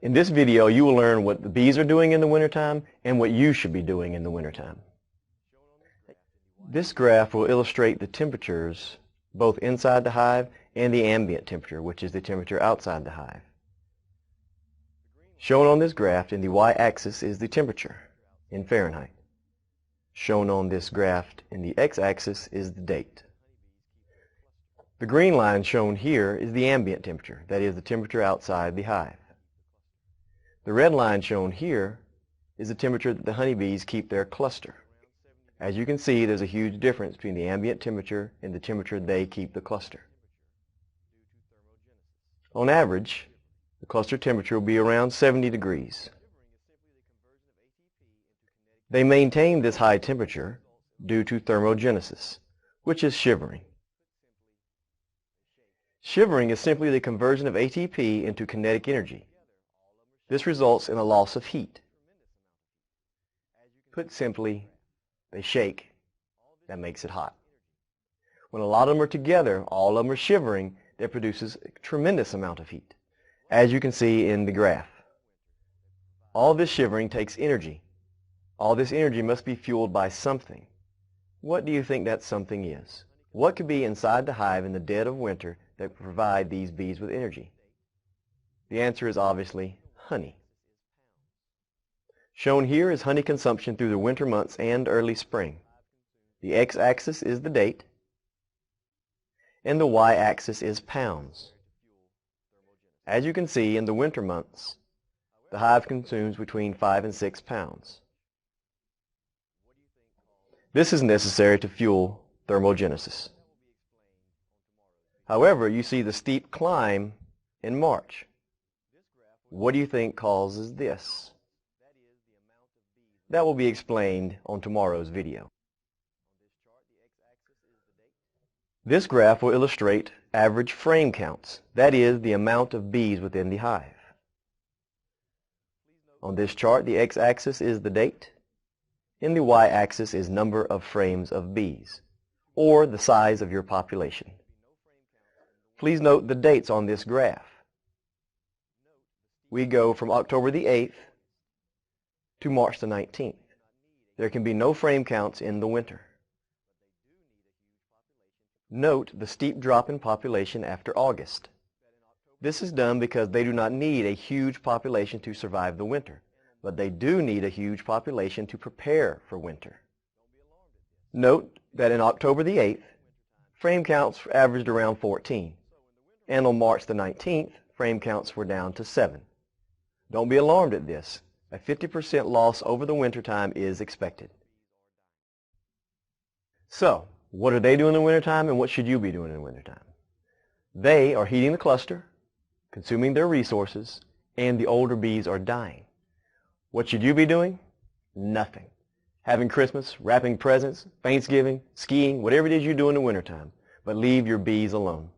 In this video, you will learn what the bees are doing in the wintertime and what you should be doing in the wintertime. This graph will illustrate the temperatures both inside the hive and the ambient temperature, which is the temperature outside the hive. Shown on this graph in the y-axis is the temperature in Fahrenheit. Shown on this graph in the x-axis is the date. The green line shown here is the ambient temperature, that is the temperature outside the hive. The red line shown here is the temperature that the honeybees keep their cluster. As you can see, there's a huge difference between the ambient temperature and the temperature they keep the cluster. On average, the cluster temperature will be around 70 degrees. They maintain this high temperature due to thermogenesis, which is shivering. Shivering is simply the conversion of ATP into kinetic energy. This results in a loss of heat. Put simply, they shake. That makes it hot. When a lot of them are together, all of them are shivering, that produces a tremendous amount of heat, as you can see in the graph. All this shivering takes energy. All this energy must be fueled by something. What do you think that something is? What could be inside the hive in the dead of winter that provide these bees with energy? The answer is obviously honey. Shown here is honey consumption through the winter months and early spring. The x-axis is the date, and the y-axis is pounds. As you can see, in the winter months, the hive consumes between 5 and 6 pounds. This is necessary to fuel thermogenesis. However, you see the steep climb in March. What do you think causes this? That will be explained on tomorrow's video. This graph will illustrate average frame counts, that is, the amount of bees within the hive. On this chart, the x-axis is the date, and the y-axis is number of frames of bees, or the size of your population. Please note the dates on this graph. We go from October the 8th to March the 19th. There can be no frame counts in the winter. Note the steep drop in population after August. This is done because they do not need a huge population to survive the winter, but they do need a huge population to prepare for winter. Note that in October the 8th, frame counts averaged around 14, and on March the 19th, frame counts were down to 7. Don't be alarmed at this. A 50% loss over the wintertime is expected. So, what are they doing in the wintertime, and what should you be doing in the wintertime? They are heating the cluster, consuming their resources, and the older bees are dying. What should you be doing? Nothing. Having Christmas, wrapping presents, Thanksgiving, skiing, whatever it is you do in the wintertime, but leave your bees alone.